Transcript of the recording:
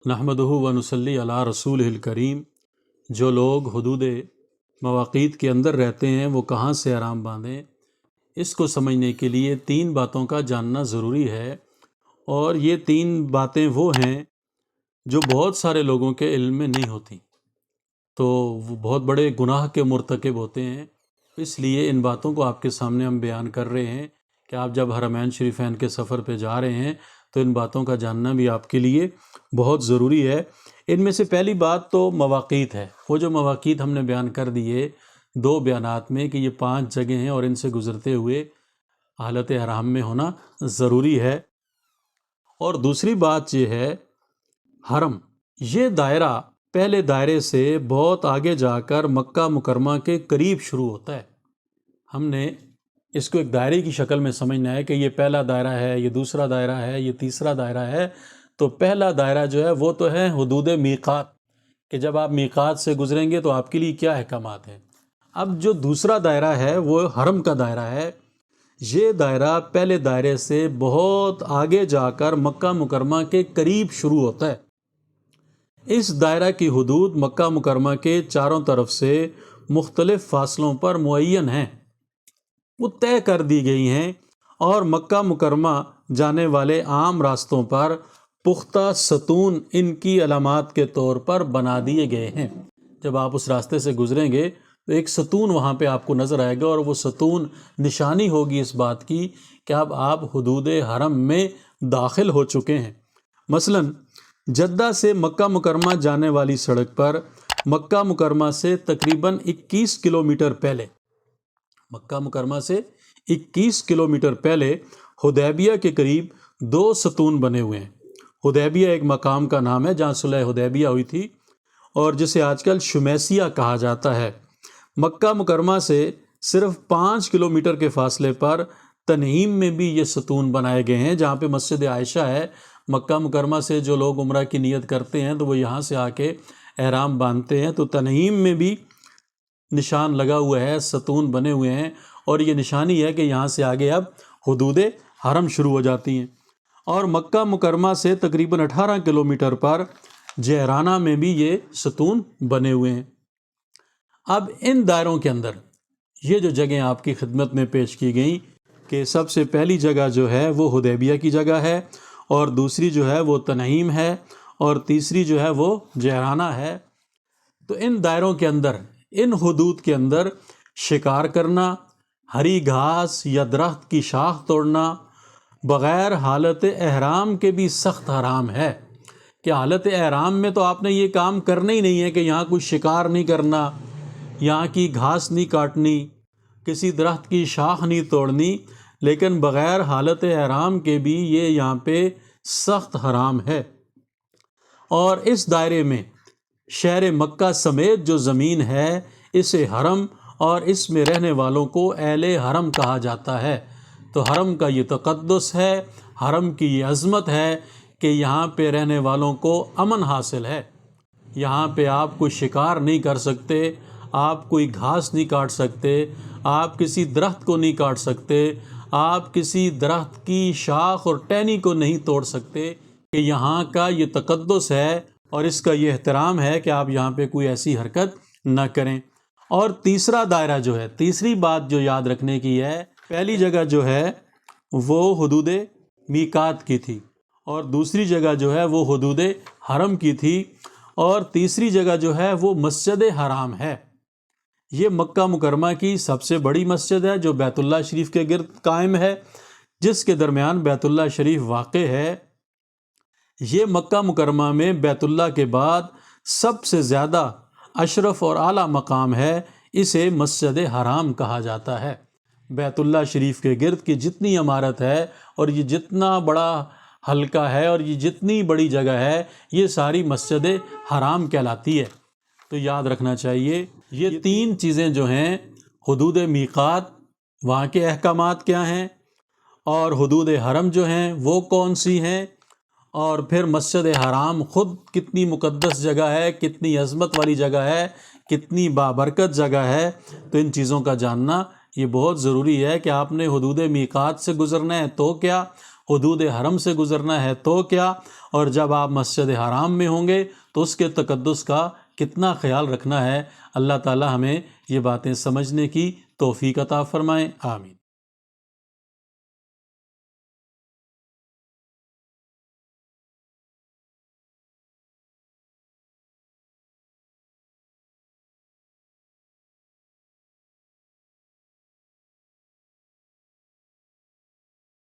नहमदुहु व नुसल्ली अला रसूलिहिल करीम। जो लोग हुदूद मवाक़ीत के अंदर रहते हैं वो कहाँ से आराम बांधें, इसको समझने के लिए तीन बातों का जानना ज़रूरी है। और ये तीन बातें वो हैं जो बहुत सारे लोगों के इल्म में नहीं होती, तो वो बहुत बड़े गुनाह के मुर्तकिब होते हैं। इसलिए इन बातों को आपके सामने हम बयान कर रहे हैं कि आप जब हरमैन शरीफैन के सफ़र पे जा रहे हैं तो इन बातों का जानना भी आपके लिए बहुत ज़रूरी है। इनमें से पहली बात तो मवाक़ीत है। वो जो मवाक़ीत हमने बयान कर दिए दो बयानात में कि ये 5 जगह हैं और इनसे गुज़रते हुए हालत हराम में होना ज़रूरी है। और दूसरी बात ये है, हरम ये दायरा पहले दायरे से बहुत आगे जाकर मक्का मुकरमा के करीब शुरू होता है। हमने इसको एक दायरे की शक्ल में समझना है कि ये पहला दायरा है, ये दूसरा दायरा है, ये तीसरा दायरा है। तो पहला दायरा जो है वो तो है हुदूद मीक़ात, कि जब आप मीक़ात से गुजरेंगे तो आपके लिए क्या अहकामात हैं। अब जो दूसरा दायरा है वो हरम का दायरा है। ये दायरा पहले दायरे से बहुत आगे जाकर मक्का मुकरमा के करीब शुरू होता है। इस दायरा की हुदूद मक्का मुकरमा के चारों तरफ से मुख्तलिफ फासलों पर मुअय्यन हैं, वो तय कर दी गई हैं और मक्का मुकरमा जाने वाले आम रास्तों पर पुख्ता सतून इनकी अलामात के तौर पर बना दिए गए हैं। जब आप उस रास्ते से गुजरेंगे तो एक सतून वहाँ पे आपको नज़र आएगा और वो सतून निशानी होगी इस बात की कि अब आप हुदूद हरम में दाखिल हो चुके हैं। मसलन जद्दा से मक्का मुकरमा जाने वाली सड़क पर मक्का मुकरमा से तकरीबन 21 किलोमीटर पहले, मक्का मुकरमा से 21 किलोमीटर पहले हुदैबिया के करीब 2 सतून बने हुए हैं। हुदैबिया एक मकाम का नाम है जहाँ सुलह हुदैबिया हुई थी और जिसे आजकल शुमैसिया कहा जाता है। मक्का मुकरमा से सिर्फ 5 किलोमीटर के फासले पर तनईम में भी ये सतून बनाए गए हैं, जहाँ पे मस्जिद आयशा है। मक्का मुकरमा से जो लोग उम्रा की नियत करते हैं तो वो यहाँ से आके एहराम बांधते हैं, तो तनईम में भी निशान लगा हुआ है, सतून बने हुए हैं और ये निशानी है कि यहाँ से आगे अब हुदूद हरम शुरू हो जाती हैं। और मक्का मुकरमा से तकरीबन 18 किलोमीटर पर जहराना में भी ये सतून बने हुए हैं। अब इन दायरों के अंदर ये जो जगह आपकी खिदमत में पेश की गई कि सबसे पहली जगह जो है वो हुदैबिया की जगह है और दूसरी जो है वो तनईम है और तीसरी जो है वो जहराना है। तो इन दायरों के अंदर, इन हुदूद के अंदर शिकार करना, हरी घास या दरख्त की शाख तोड़ना बग़ैर हालत एहराम के भी सख्त हराम है। कि हालत एहराम में तो आपने ये काम करना ही नहीं है कि यहाँ कुछ शिकार नहीं करना, यहाँ की घास नहीं काटनी, किसी दरख्त की शाख नहीं तोड़नी, लेकिन बग़ैर हालत एहराम के भी ये यहाँ पे सख्त हराम है। और इस दायरे में शहर मक्का समेत जो ज़मीन है इसे हरम और इसमें रहने वालों को अहले हरम कहा जाता है। तो हरम का ये तक़द्दुस है, हरम की ये अज़मत है कि यहाँ पे रहने वालों को अमन हासिल है। यहाँ पे आप कोई शिकार नहीं कर सकते, आप कोई घास नहीं काट सकते, आप किसी दरख्त को नहीं काट सकते, आप किसी दरख्त की शाख और टहनी को नहीं तोड़ सकते। कि यहाँ का ये तक़द्दुस है और इसका ये एहतराम है कि आप यहाँ पे कोई ऐसी हरकत न करें। और तीसरा दायरा जो है, तीसरी बात जो याद रखने की है, पहली जगह जो है वो हुदूद मीक़ात की थी और दूसरी जगह जो है वो हुदूद हरम की थी और तीसरी जगह जो है वो मस्जिद हराम है। ये मक्का मुकरमा की सबसे बड़ी मस्जिद है जो बैतुल्लाह शरीफ के गिर्द कायम है, जिसके दरमियान बैतुल्लाह शरीफ वाक़ है। ये मक्का मुकरमा में बैतुल्लाह के बाद सबसे ज़्यादा अशरफ और आला मकाम है, इसे मस्जिद हराम कहा जाता है। बैतुल्लाह शरीफ के गिर्द की जितनी इमारत है और ये जितना बड़ा हल्का है और ये जितनी बड़ी जगह है, ये सारी मस्जिद हराम कहलाती है। तो याद रखना चाहिए ये तीन चीज़ें जो हैं, हुदूद मीक़ात वहाँ के अहकामात क्या हैं, और हुदूद हरम जो हैं वो कौन सी हैं, और फिर मस्जिद हराम ख़ुद कितनी मुक़द्दस जगह है, कितनी अज़मत वाली जगह है, कितनी बाबरकत जगह है। तो इन चीज़ों का जानना ये बहुत ज़रूरी है कि आपने हुदूद मीक़ात से गुज़रना है तो क्या, حدود حرم سے گزرنا ہے تو کیا، اور جب آپ مسجد حرام میں ہوں گے تو اس کے تقدس کا کتنا خیال رکھنا ہے۔ اللہ تعالی ہمیں یہ باتیں سمجھنے کی توفیق عطا فرمائے، آمین۔